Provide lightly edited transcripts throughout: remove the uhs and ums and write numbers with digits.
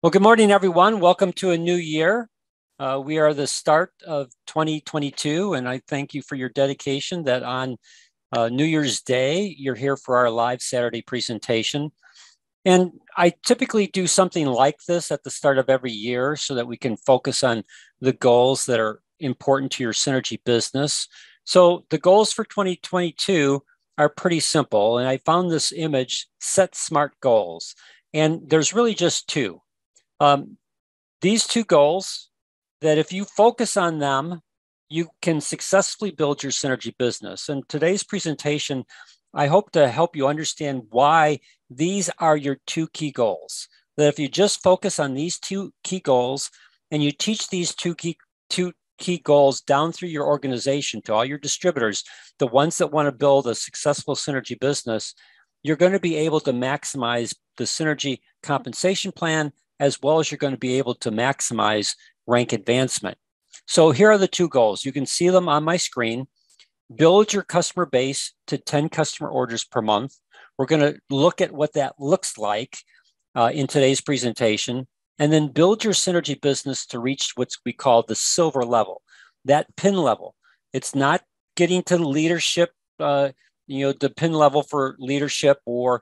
Well, good morning, everyone. Welcome to a new year. We are the start of 2022, and I thank you for your dedication that on New Year's Day, you're here for our live Saturday presentation. And I typically do something like this at the start of every year so that we can focus on the goals that are important to your Synergy business. So the goals for 2022 are pretty simple. And I found this image, set SMART goals. And there's really just two. These two goals that if you focus on them, you can successfully build your Synergy business. And today's presentation, I hope to help you understand why these are your two key goals. That if you just focus on these two key goals and you teach these two key goals down through your organization to all your distributors, the ones that want to build a successful Synergy business, you're going to be able to maximize the Synergy compensation plan, as well as you're going to be able to maximize rank advancement. So here are the two goals. You can see them on my screen. Build your customer base to 10 customer orders per month. We're going to look at what that looks like in today's presentation, and then build your Synergy business to reach what we call the silver level, that pin level. It's not getting to leadership, the pin level for leadership or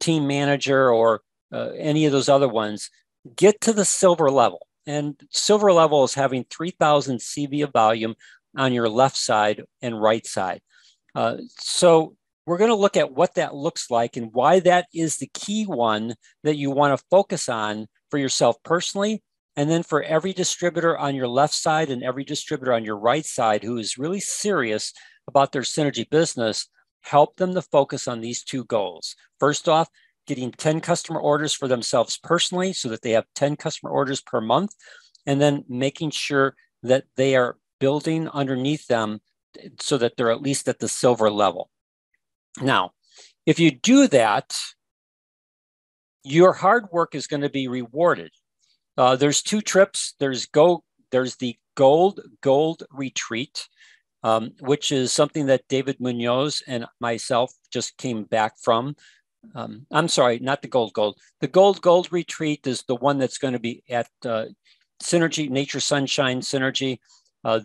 team manager or any of those other ones. Get to the silver level. And silver level is having 3,000 CV of volume on your left side and right side. So we're going to look at what that looks like and why that is the key one that you want to focus on for yourself personally, and then for every distributor on your left side and every distributor on your right side who is really serious about their Synergy business. Help them to focus on these two goals. First off, getting 10 customer orders for themselves personally so that they have 10 customer orders per month, and then making sure that they are building underneath them so that they're at least at the silver level. Now, if you do that, your hard work is going to be rewarded. There's two trips. There's the Gold Retreat, which is something that David Munoz and myself just came back from. I'm sorry, not the Gold. The Gold Retreat is the one that's going to be at Synergy, Nature Sunshine Synergy,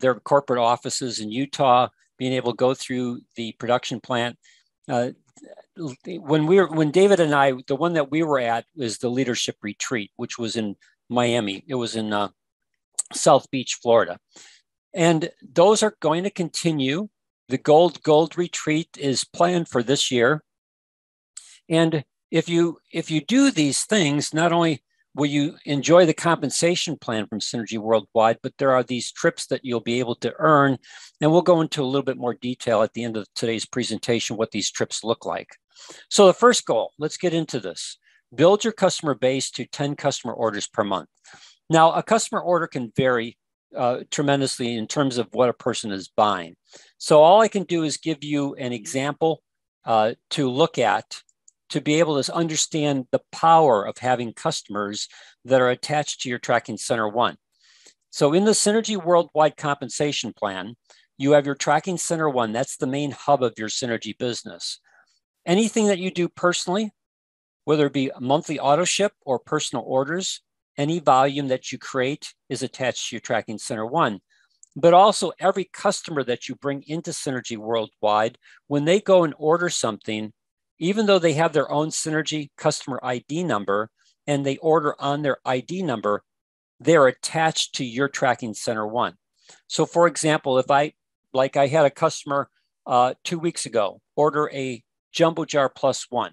their corporate offices in Utah, being able to go through the production plant. When David and I, the one that we were at was the Leadership Retreat, which was in Miami. It was in South Beach, Florida. And those are going to continue. The Gold Retreat is planned for this year. And if you do these things, not only will you enjoy the compensation plan from Synergy Worldwide, but there are these trips that you'll be able to earn. And we'll go into a little bit more detail at the end of today's presentation, what these trips look like. So the first goal, let's get into this. Build your customer base to 10 customer orders per month. Now, a customer order can vary tremendously in terms of what a person is buying. So all I can do is give you an example to look at, to be able to understand the power of having customers that are attached to your Tracking Center 1. So in the Synergy Worldwide Compensation Plan, you have your Tracking Center 1. That's the main hub of your Synergy business. Anything that you do personally, whether it be a monthly auto ship or personal orders, any volume that you create is attached to your Tracking Center 1. But also every customer that you bring into Synergy Worldwide, when they go and order something, even though they have their own Synergy customer ID number and they order on their ID number, they're attached to your Tracking Center 1. So for example, if I had a customer 2 weeks ago, order a Jumbo Jar Plus One.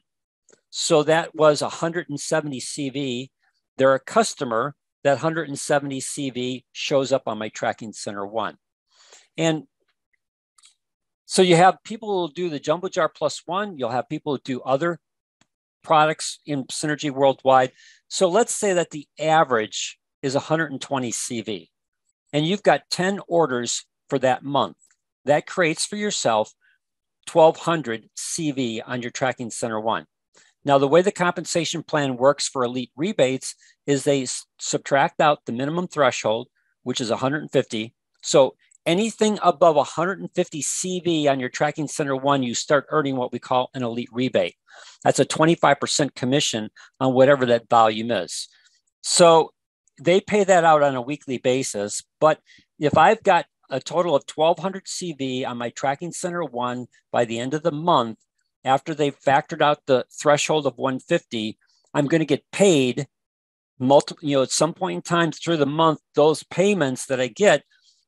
So that was 170 CV. They're a customer. That 170 CV shows up on my Tracking Center 1. And so you have people who will do the Jumbo Jar Plus One. You'll have people who do other products in Synergy Worldwide. So let's say that the average is 120 CV, and you've got 10 orders for that month. That creates for yourself 1,200 CV on your Tracking Center 1. Now, the way the compensation plan works for elite rebates is they subtract out the minimum threshold, which is 150. So anything above 150 CV on your Tracking Center 1, you start earning what we call an elite rebate. That's a 25% commission on whatever that volume is. So they pay that out on a weekly basis. But if I've got a total of 1,200 CV on my tracking center one by the end of the month, after they've factored out the threshold of 150, I'm going to get paid multiple, at some point in time through the month. Those payments that I get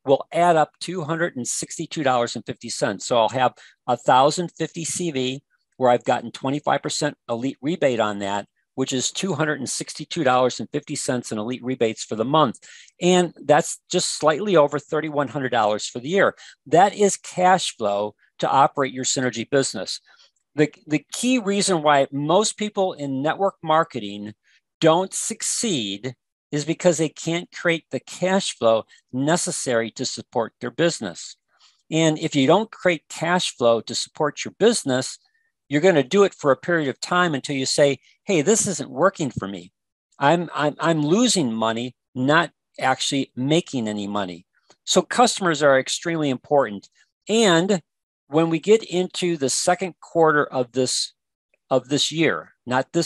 will add up $262.50. So I'll have 1,050 CV where I've gotten 25% elite rebate on that, which is $262.50 in elite rebates for the month. And that's just slightly over $3,100 for the year. That is cash flow to operate your Synergy business. The key reason why most people in network marketing don't succeed is because they can't create the cash flow necessary to support their business. And if you don't create cash flow to support your business, you're going to do it for a period of time until you say, hey, this isn't working for me. I'm losing money, not actually making any money. So customers are extremely important. And when we get into the second quarter of this year, not the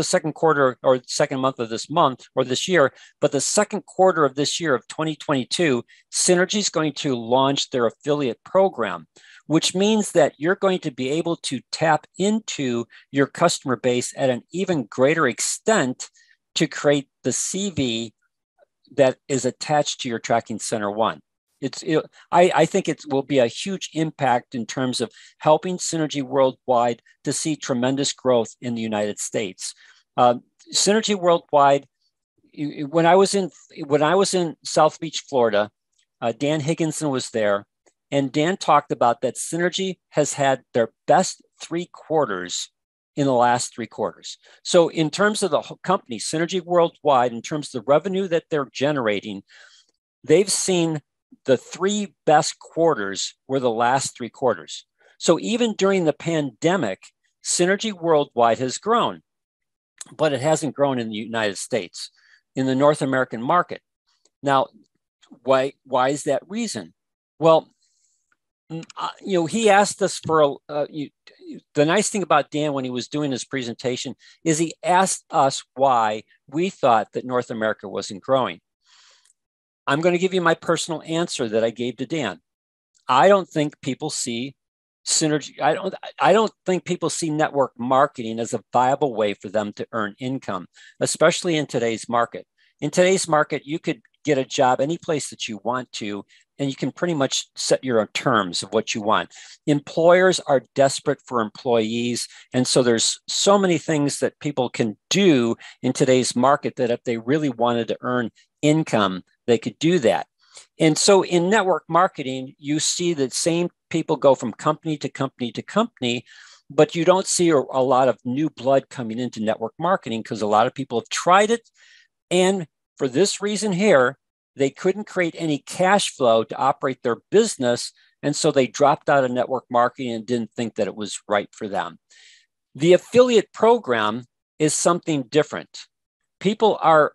second quarter or second month of this month or this year, but the second quarter of this year of 2022, Synergy is going to launch their affiliate program, which means that you're going to be able to tap into your customer base at an even greater extent to create the CV that is attached to your tracking center one. I think it will be a huge impact in terms of helping Synergy Worldwide to see tremendous growth in the United States. Synergy Worldwide, when I was in South Beach, Florida, Dan Higginson was there, and Dan talked about that Synergy has had their best 3 quarters in the last 3 quarters. So in terms of the company, Synergy Worldwide, in terms of the revenue that they're generating, they've seen the 3 best quarters were the last 3 quarters. So even during the pandemic, Synergy Worldwide has grown, but it hasn't grown in the United States, in the North American market. Now, why is that reason? Well, he asked us for the nice thing about Dan when he was doing his presentation is he asked us why we thought that North America wasn't growing. I'm going to give you my personal answer that I gave to Dan. I don't think people see Synergy. I don't think people see network marketing as a viable way for them to earn income, especially in today's market. In today's market, you could get a job any place that you want to, and you can pretty much set your own terms of what you want. Employers are desperate for employees. And so there's so many things that people can do in today's market that if they really wanted to earn income, they could do that. And so in network marketing, you see that same people go from company to company to company, but you don't see a lot of new blood coming into network marketing because a lot of people have tried it. And for this reason here, they couldn't create any cash flow to operate their business. And so they dropped out of network marketing and didn't think that it was right for them. The affiliate program is something different. People are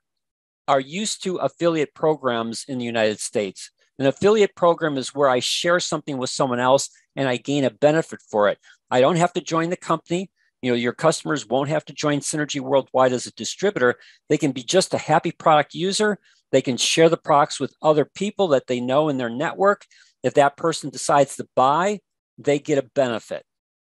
used to affiliate programs in the United States. An affiliate program is where I share something with someone else and I gain a benefit for it. I don't have to join the company. Your customers won't have to join Synergy Worldwide as a distributor. They can be just a happy product user. They can share the products with other people that they know in their network. If that person decides to buy, they get a benefit,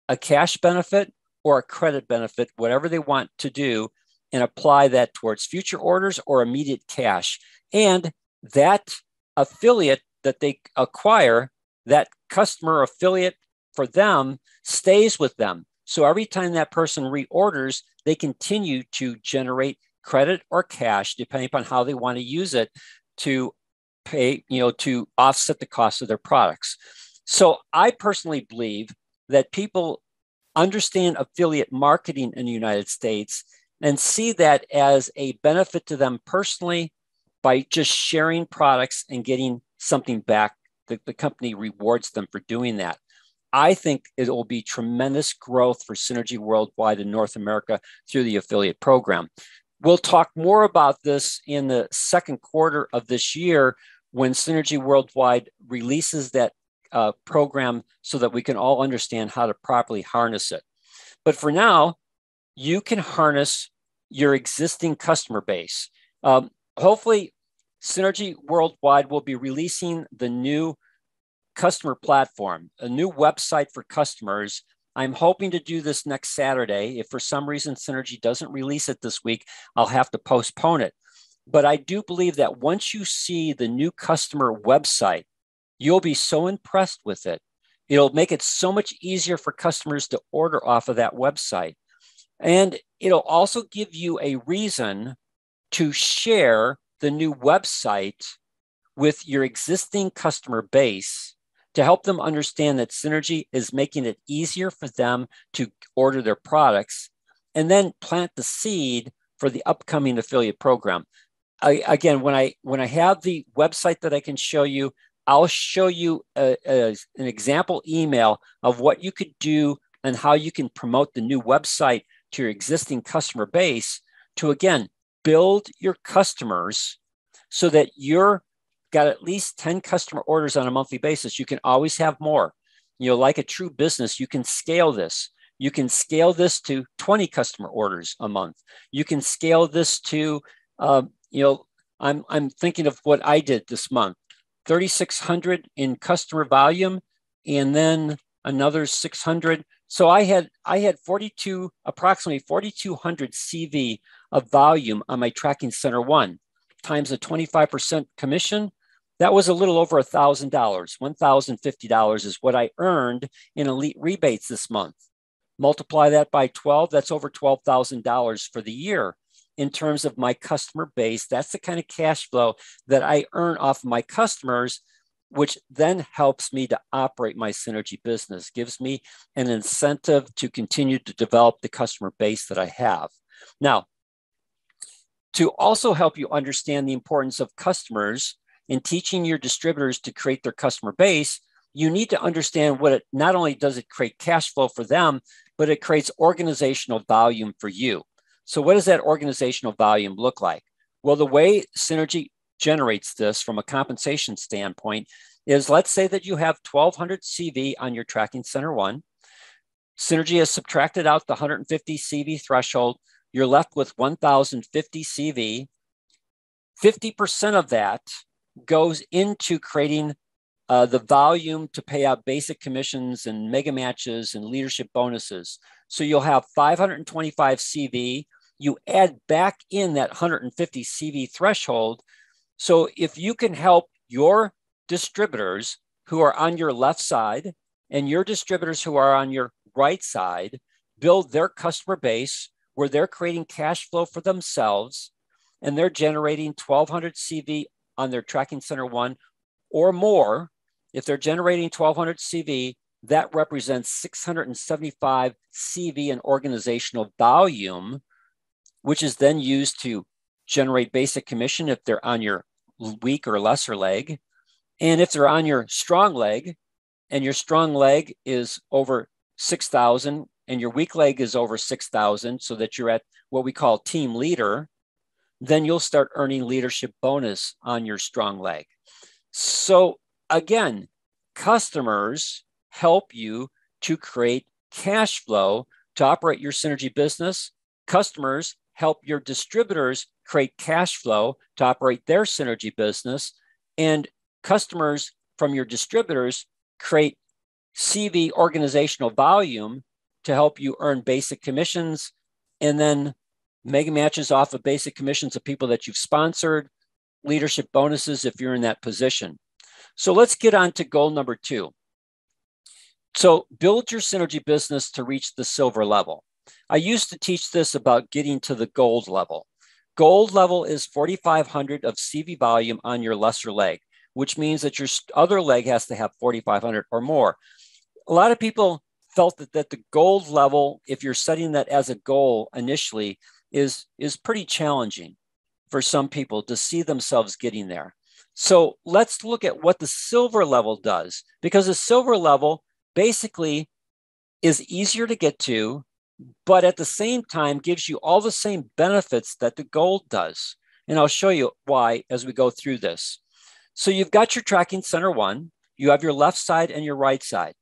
a cash benefit or a credit benefit, whatever they want to do, and apply that towards future orders or immediate cash. And that affiliate that they acquire, that customer affiliate for them stays with them. So every time that person reorders, they continue to generate credit or cash, depending upon how they want to use it to pay, to offset the cost of their products. So I personally believe that people understand affiliate marketing in the United States and see that as a benefit to them personally by just sharing products and getting something back. The company rewards them for doing that. I think it will be tremendous growth for Synergy Worldwide in North America through the affiliate program. We'll talk more about this in the second quarter of this year when Synergy Worldwide releases that program so that we can all understand how to properly harness it. But for now, you can harness your existing customer base. Hopefully, Synergy Worldwide will be releasing the new customer platform, a new website for customers. I'm hoping to do this next Saturday. If for some reason Synergy doesn't release it this week, I'll have to postpone it. But I do believe that once you see the new customer website, you'll be so impressed with it. It'll make it so much easier for customers to order off of that website. And it'll also give you a reason to share the new website with your existing customer base to help them understand that Synergy is making it easier for them to order their products, and then plant the seed for the upcoming affiliate program. Again, when I have the website that I can show you, I'll show you an example email of what you could do and how you can promote the new website to your existing customer base to, again, build your customers so that you're got at least 10 customer orders on a monthly basis. You can always have more. Like a true business, you can scale this. You can scale this to 20 customer orders a month. You can scale this to, I'm thinking of what I did this month, 3,600 in customer volume, and then another 600. So I had approximately 4,200 CV of volume on my Tracking Center 1 times a 25% commission. That was a little over $1,000. $1,050 is what I earned in elite rebates this month. Multiply that by 12, that's over $12,000 for the year. In terms of my customer base, that's the kind of cash flow that I earn off of my customers, which then helps me to operate my Synergy business, gives me an incentive to continue to develop the customer base that I have. Now, to also help you understand the importance of customers in teaching your distributors to create their customer base, you need to understand what it, not only does it create cash flow for them, but it creates organizational volume for you. So what does that organizational volume look like? Well, the way Synergy generates this from a compensation standpoint is, let's say that you have 1,200 CV on your Tracking Center 1. Synergy has subtracted out the 150 CV threshold. You're left with 1,050 CV. 50% of that goes into creating the volume to pay out basic commissions and mega matches and leadership bonuses. So you'll have 525 CV. You add back in that 150 CV threshold. So if you can help your distributors who are on your left side and your distributors who are on your right side build their customer base where they're creating cash flow for themselves and they're generating 1,200 CV on their Tracking Center 1 or more, if they're generating 1,200 CV, that represents 675 CV in organizational volume, which is then used to generate basic commission if they're on your weak or lesser leg. And if they're on your strong leg, and your strong leg is over 6,000 and your weak leg is over 6,000, so that you're at what we call team leader, then you'll start earning leadership bonus on your strong leg. So again, customers help you to create cash flow to operate your Synergy business. Customers help your distributors create cash flow to operate their Synergy business. And customers from your distributors create CV organizational volume to help you earn basic commissions and then mega matches off of basic commissions of people that you've sponsored, leadership bonuses if you're in that position. So let's get on to goal number 2. So build your Synergy business to reach the silver level. I used to teach this about getting to the gold level. Gold level is 4,500 of CV volume on your lesser leg, which means that your other leg has to have 4,500 or more. A lot of people felt that the gold level, if you're setting that as a goal initially, is pretty challenging for some people to see themselves getting there. So let's look at what the silver level does, because the silver level basically is easier to get to, but at the same time gives you all the same benefits that the gold does. And I'll show you why as we go through this. So you've got your Tracking Center 1, you have your left side and your right side.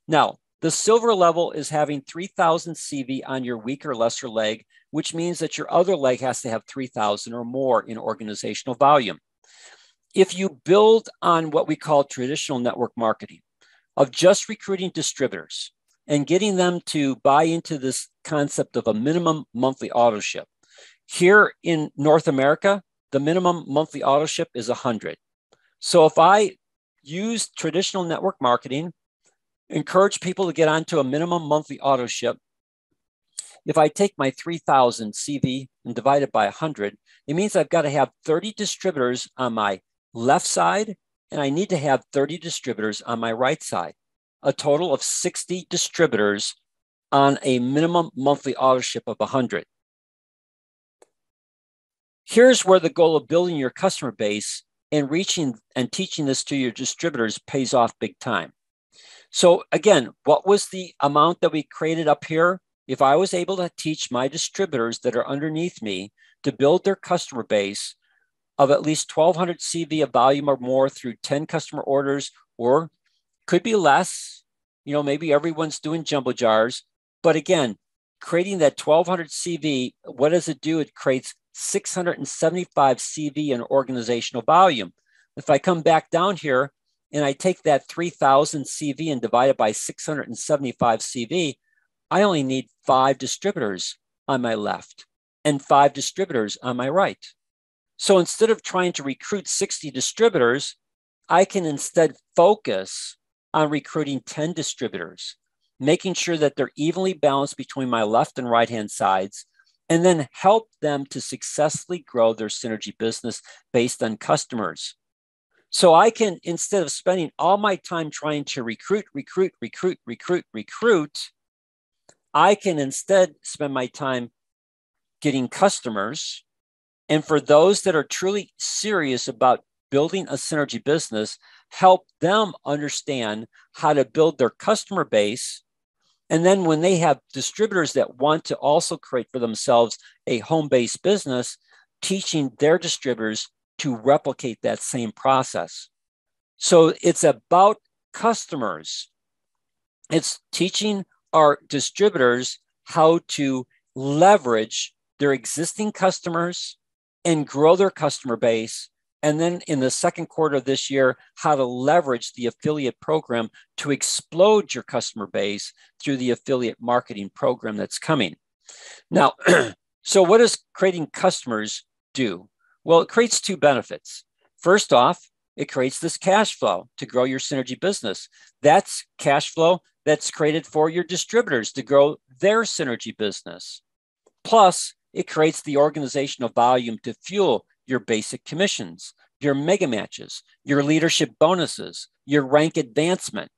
Now, the silver level is having 3,000 CV on your weaker, lesser leg, which means that your other leg has to have 3,000 or more in organizational volume. If you build on what we call traditional network marketing of just recruiting distributors and getting them to buy into this concept of a minimum monthly auto ship. Here in North America, the minimum monthly auto ship is 100. So if I use traditional network marketing, encourage people to get onto a minimum monthly auto ship, if I take my 3,000 CV and divide it by 100, it means I've got to have 30 distributors on my left side, and I need to have 30 distributors on my right side, a total of 60 distributors on a minimum monthly auto ship of 100. Here's where the goal of building your customer base and reaching and teaching this to your distributors pays off big time. So again, what was the amount that we created up here? If I was able to teach my distributors that are underneath me to build their customer base of at least 1,200 CV of volume or more through 10 customer orders, or could be less, maybe everyone's doing jumbo jars. But again, creating that 1,200 CV, what does it do? It creates 675 CV in organizational volume. If I come back down here and I take that 3,000 CV and divide it by 675 CV, I only need 5 distributors on my left and 5 distributors on my right. So instead of trying to recruit 60 distributors, I can instead focus on recruiting 10 distributors, making sure that they're evenly balanced between my left and right-hand sides, and then help them to successfully grow their synergy business based on customers. So I can, instead of spending all my time trying to recruit, I can instead spend my time getting customers. And for those that are truly serious about building a synergy business, help them understand how to build their customer base. And then when they have distributors that want to also create for themselves a home-based business, teaching their distributors to replicate that same process. So it's about customers. It's teaching our distributors how to leverage their existing customers and grow their customer base. And then in the second quarter of this year, how to leverage the affiliate program to explode your customer base through the affiliate marketing program that's coming. Now, so what does creating customers do? Well, it creates 2 benefits. First off, it creates this cash flow to grow your synergy business. That's cash flow that's created for your distributors to grow their synergy business. Plus, it creates the organizational volume to fuel your basic commissions, your mega matches, your leadership bonuses, your rank advancement.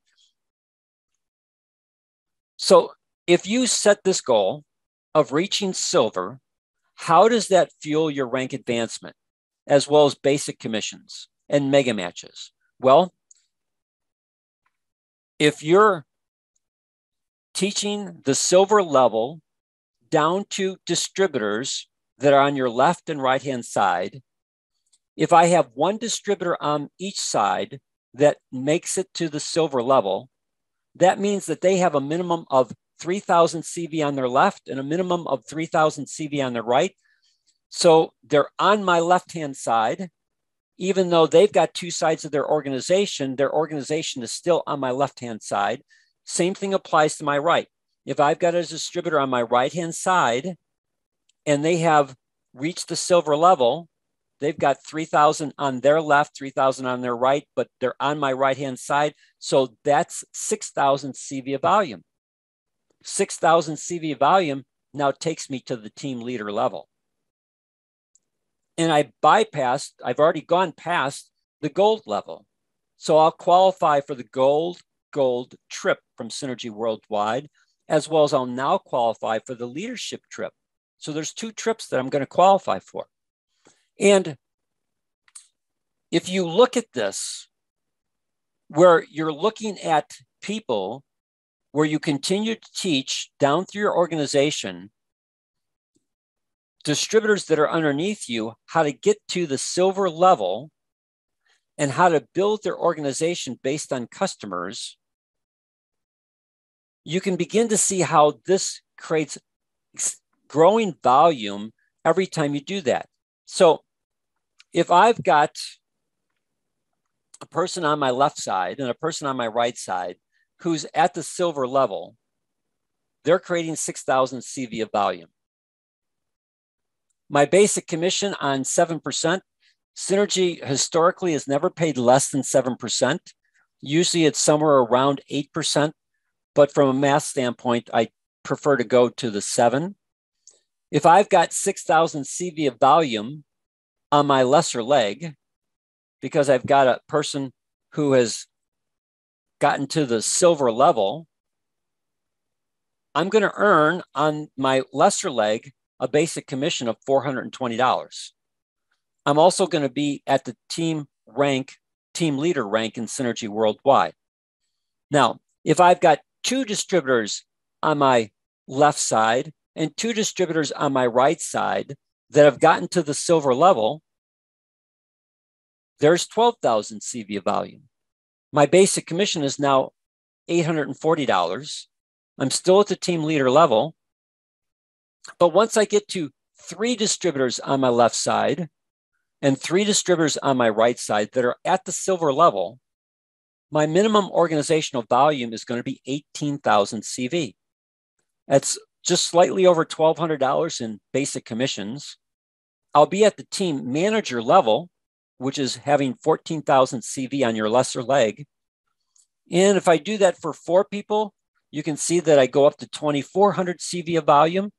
So if you set this goal of reaching silver, how does that fuel your rank advancement as well as basic commissions and mega matches? Well, if you're teaching the silver level down to distributors that are on your left and right-hand side, if I have 1 distributor on each side that makes it to the silver level, that means that they have a minimum of 3,000 CV on their left and a minimum of 3,000 CV on their right. So they're on my left-hand side. Even though they've got 2 sides of their organization is still on my left-hand side. Same thing applies to my right. If I've got a distributor on my right-hand side and they have reached the silver level, they've got 3,000 on their left, 3,000 on their right, but they're on my right-hand side. So that's 6,000 CV of volume. 6,000 CV of volume now takes me to the team leader level. And I've already gone past the gold level. So I'll qualify for the gold trip from Synergy Worldwide, as well as I'll now qualify for the leadership trip. So there's 2 trips that I'm going to qualify for. And if you look at this, where you're looking at people, where you continue to teach down through your organization, distributors that are underneath you, how to get to the silver level and how to build their organization based on customers, you can begin to see how this creates growing volume every time you do that. So if I've got a person on my left side and a person on my right side who's at the silver level, they're creating 6,000 CV of volume. My basic commission on 7%, Synergy historically has never paid less than 7%. Usually it's somewhere around 8%, but from a math standpoint, I prefer to go to the 7. If I've got 6,000 CV of volume on my lesser leg, because I've got a person who has gotten to the silver level, I'm going to earn on my lesser leg a basic commission of $420. I'm also going to be at the team leader rank in Synergy worldwide. Now, if I've got 2 distributors on my left side and 2 distributors on my right side that have gotten to the silver level, there's 12,000 CV of volume. My basic commission is now $840. I'm still at the team leader level. But once I get to 3 distributors on my left side and 3 distributors on my right side that are at the silver level, my minimum organizational volume is going to be 18,000 CV. That's just slightly over $1,200 in basic commissions. I'll be at the team manager level, which is having 14,000 CV on your lesser leg. And if I do that for 4 people, you can see that I go up to 2,400 CV of volume,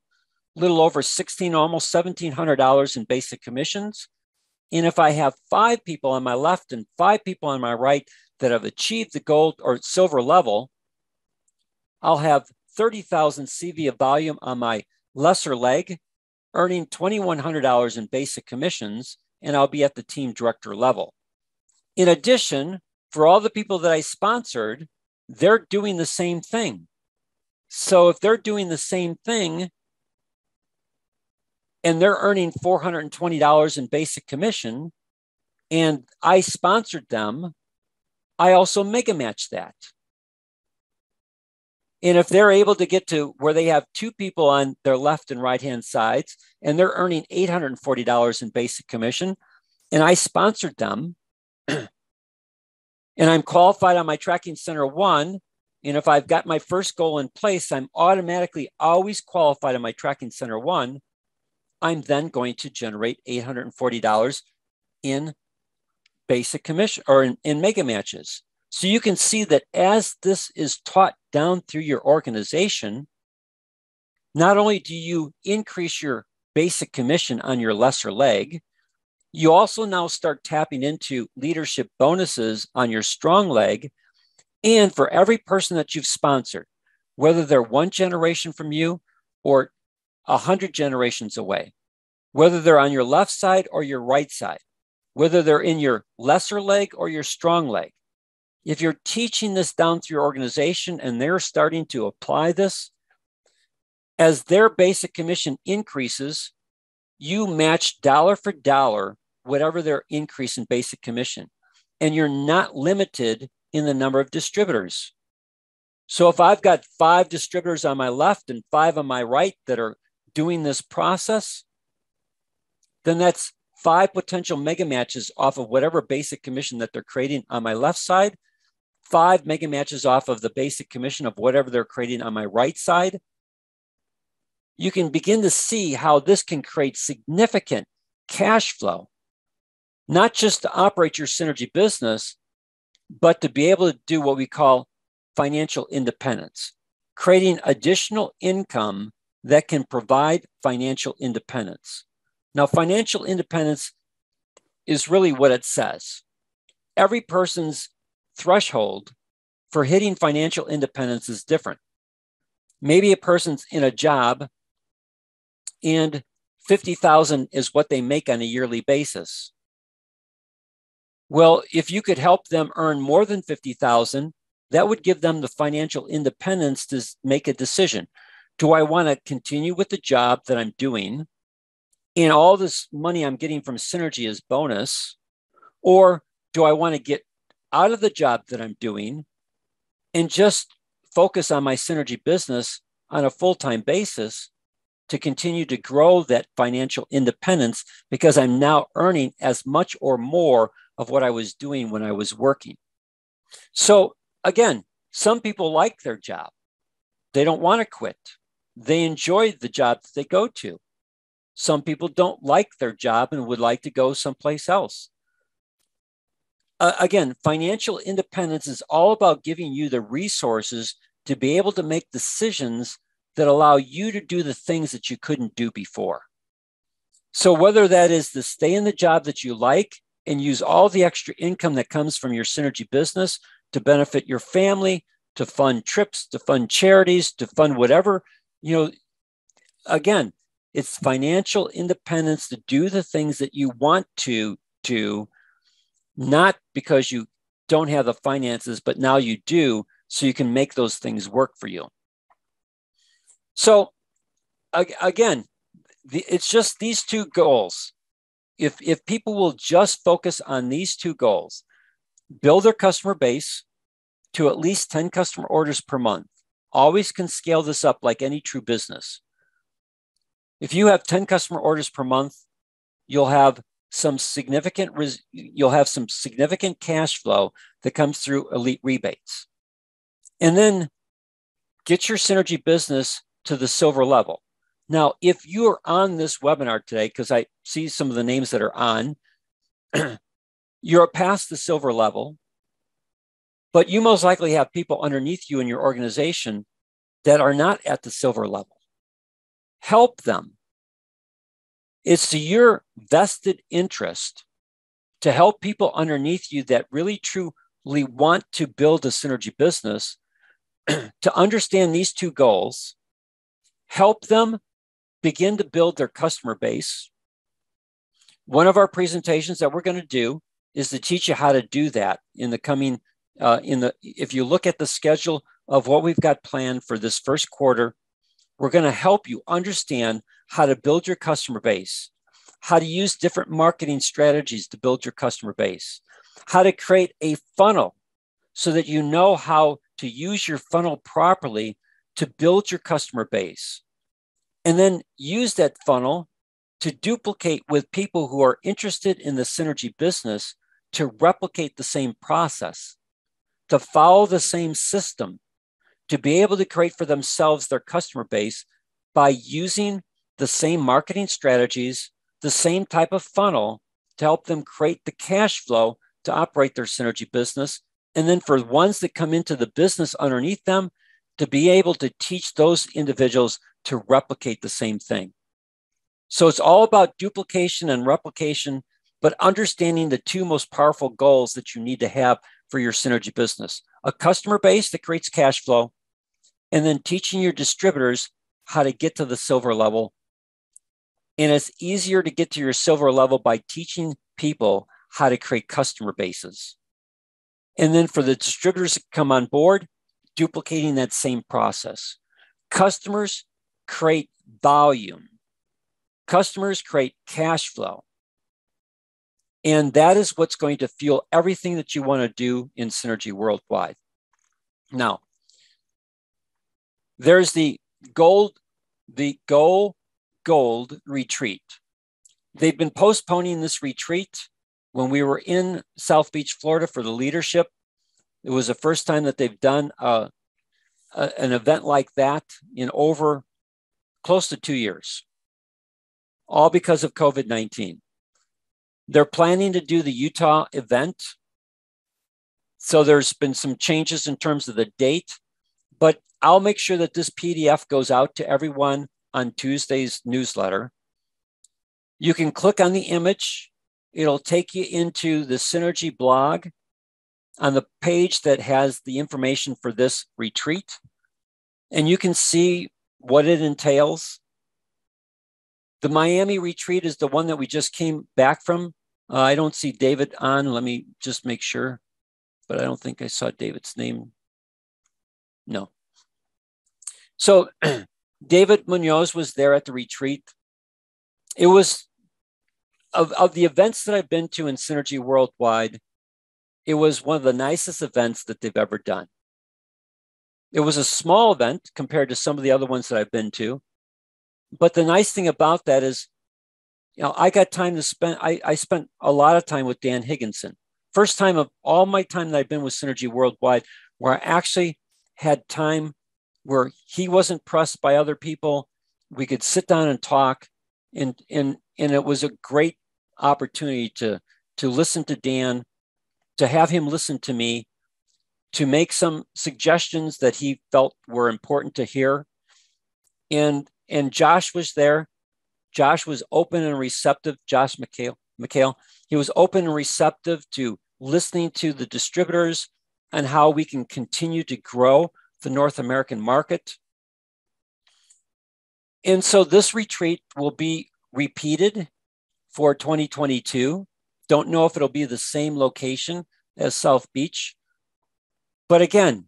little over almost $1,700 in basic commissions. And if I have 5 people on my left and 5 people on my right that have achieved the gold or silver level, I'll have 30,000 CV of volume on my lesser leg, earning $2,100 in basic commissions, and I'll be at the team director level. In addition, for all the people that I sponsored, they're doing the same thing. So if they're doing the same thing, and they're earning $420 in basic commission, and I sponsored them, I also mega match that. And if they're able to get to where they have 2 people on their left and right-hand sides, and they're earning $840 in basic commission, and I sponsored them, and I'm qualified on my Tracking Center 1, and if I've got my first goal in place, I'm automatically always qualified on my Tracking Center 1, I'm then going to generate $840 in basic commission or in mega matches. So you can see that as this is taught down through your organization, not only do you increase your basic commission on your lesser leg, you also now start tapping into leadership bonuses on your strong leg. And for every person that you've sponsored, whether they're 1 generation from you or 100 generations away, whether they're on your left side or your right side, whether they're in your lesser leg or your strong leg, if you're teaching this down through your organization and they're starting to apply this, as their basic commission increases, you match dollar for dollar whatever their increase in basic commission. And you're not limited in the number of distributors. So if I've got 5 distributors on my left and 5 on my right that are doing this process, then that's 5 potential mega matches off of whatever basic commission that they're creating on my left side, 5 mega matches off of the basic commission of whatever they're creating on my right side. You can begin to see how this can create significant cash flow, not just to operate your Synergy business, but to be able to do what we call financial independence, creating additional income that can provide financial independence. Now, financial independence is really what it says. Every person's threshold for hitting financial independence is different. Maybe a person's in a job and $50,000 is what they make on a yearly basis. Well, if you could help them earn more than $50,000, that would give them the financial independence to make a decision. Do I want to continue with the job that I'm doing and all this money I'm getting from Synergy is bonus, or do I want to get out of the job that I'm doing and just focus on my Synergy business on a full-time basis to continue to grow that financial independence because I'm now earning as much or more of what I was doing when I was working. So again, some people like their job. They don't want to quit. They enjoy the job that they go to. Some people don't like their job and would like to go someplace else. Again, financial independence is all about giving you the resources to be able to make decisions that allow you to do the things that you couldn't do before. So whether that is to stay in the job that you like and use all the extra income that comes from your Synergy business to benefit your family, to fund trips, to fund charities, to fund whatever, again, it's financial independence to do the things that you want to do, not because you don't have the finances, but now you do, so you can make those things work for you. So again, it's just these two goals. If people will just focus on these two goals, build their customer base to at least 10 customer orders per month, always can scale this up like any true business. If you have 10 customer orders per month, you'll have some significant cash flow that comes through elite rebates. And then get your Synergy business to the silver level. Now, if you are on this webinar today, because I see some of the names that are on, you're past the silver level, but you most likely have people underneath you in your organization that are not at the silver level. Help them. It's to your vested interest to help people underneath you that really truly want to build a Synergy business to understand these two goals, help them begin to build their customer base. One of our presentations that we're going to do is to teach you how to do that in the coming, if you look at the schedule of what we've got planned for this first quarter, we're going to help you understand how to build your customer base, how to use different marketing strategies to build your customer base, how to create a funnel so that you know how to use your funnel properly to build your customer base. And then use that funnel to duplicate with people who are interested in the Synergy business to replicate the same process, to follow the same system, to be able to create for themselves their customer base by using the same marketing strategies, the same type of funnel to help them create the cash flow to operate their Synergy business. And then for ones that come into the business underneath them, to be able to teach those individuals to replicate the same thing. So it's all about duplication and replication, but understanding the two most powerful goals that you need to have for your Synergy business: a customer base that creates cash flow, and then teaching your distributors how to get to the silver level. And it's easier to get to your silver level by teaching people how to create customer bases. And then for the distributors to come on board, duplicating that same process. Customers create volume. Customers create cash flow. And that is what's going to fuel everything that you want to do in Synergy worldwide. Now, there's the Go Gold retreat. They've been postponing this retreat. When we were in South Beach, Florida for the leadership, it was the first time that they've done an event like that in over close to 2 years, all because of COVID-19. They're planning to do the Utah event. So there's been some changes in terms of the date, but I'll make sure that this PDF goes out to everyone on Tuesday's newsletter. You can click on the image. It'll take you into the Synergy blog on the page that has the information for this retreat. And you can see what it entails. The Miami retreat is the one that we just came back from. I don't see David on. Let me just make sure. But I don't think I saw David's name. No. So David Munoz was there at the retreat. It was, of the events that I've been to in Synergy worldwide, it was one of the nicest events that they've ever done. It was a small event compared to some of the other ones that I've been to, But the nice thing about that is, I got time to spend. I spent a lot of time with Dan Higginson. First time of all my time that I've been with Synergy Worldwide, where I actually had time where he wasn't pressed by other people. We could sit down and talk, and it was a great opportunity to listen to Dan, to have him listen to me, to make some suggestions that he felt were important to hear. And Josh was there. Josh was open and receptive. Josh McHale, he was open and receptive to listening to the distributors and how we can continue to grow the North American market. And so this retreat will be repeated for 2022. Don't know if it'll be the same location as South Beach. But again,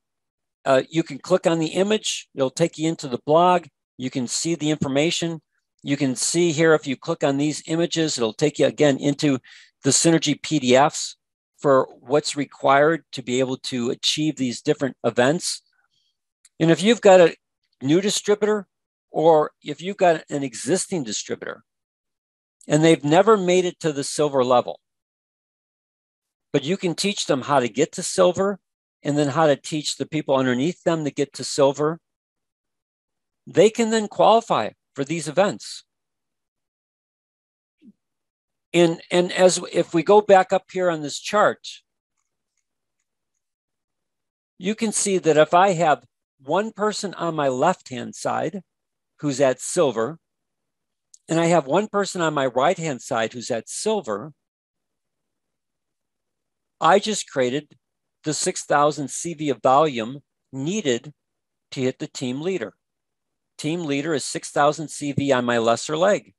you can click on the image. It'll take you into the blog. You can see the information. You can see here, if you click on these images, it'll take you again into the Synergy PDFs for what's required to be able to achieve these different events. And if you've got a new distributor, or if you've got an existing distributor and they've never made it to the silver level, but you can teach them how to get to silver and then how to teach the people underneath them to get to silver, they can then qualify for these events. And if we go back up here on this chart, you can see that if I have one person on my left-hand side who's at silver, and I have one person on my right-hand side who's at silver, I just created the 6,000 CV of volume needed to hit the team leader. Team leader is 6,000 CV on my lesser leg.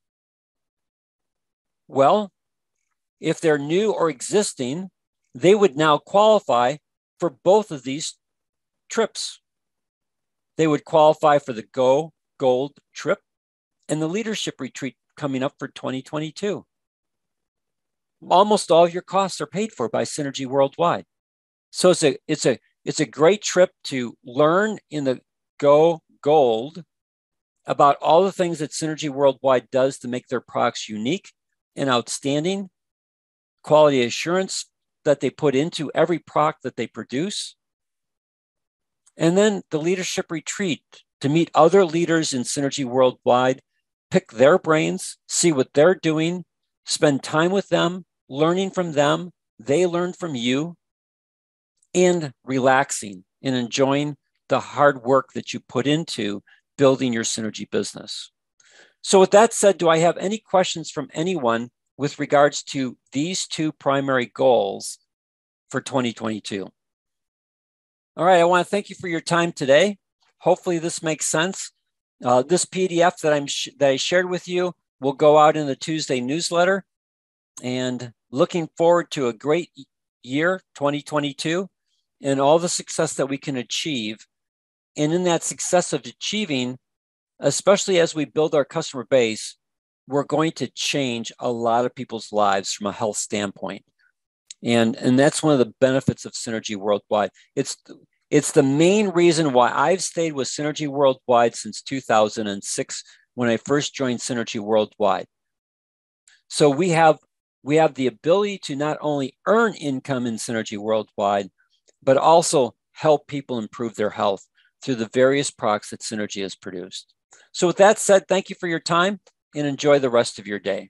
Well, if they're new or existing, they would now qualify for both of these trips. They would qualify for the Go Gold trip and the leadership retreat coming up for 2022. Almost all of your costs are paid for by Synergy Worldwide. So it's a great trip to learn in the Go Gold about all the things that Synergy Worldwide does to make their products unique and outstanding, quality assurance that they put into every product that they produce. And then the leadership retreat to meet other leaders in Synergy Worldwide, pick their brains, see what they're doing, spend time with them, learning from them, they learn from you, and relaxing and enjoying the hard work that you put into building your Synergy business. So with that said, do I have any questions from anyone with regards to these two primary goals for 2022? All right, I want to thank you for your time today. Hopefully this makes sense. This PDF that I shared with you will go out in the Tuesday newsletter, and looking forward to a great year, 2022, and all the success that we can achieve. And in that success of achieving, especially as we build our customer base, we're going to change a lot of people's lives from a health standpoint. And that's one of the benefits of Synergy Worldwide. It's the main reason why I've stayed with Synergy Worldwide since 2006, when I first joined Synergy Worldwide. So we have the ability to not only earn income in Synergy Worldwide, but also help people improve their health through the various products that Synergy has produced. So with that said, thank you for your time and enjoy the rest of your day.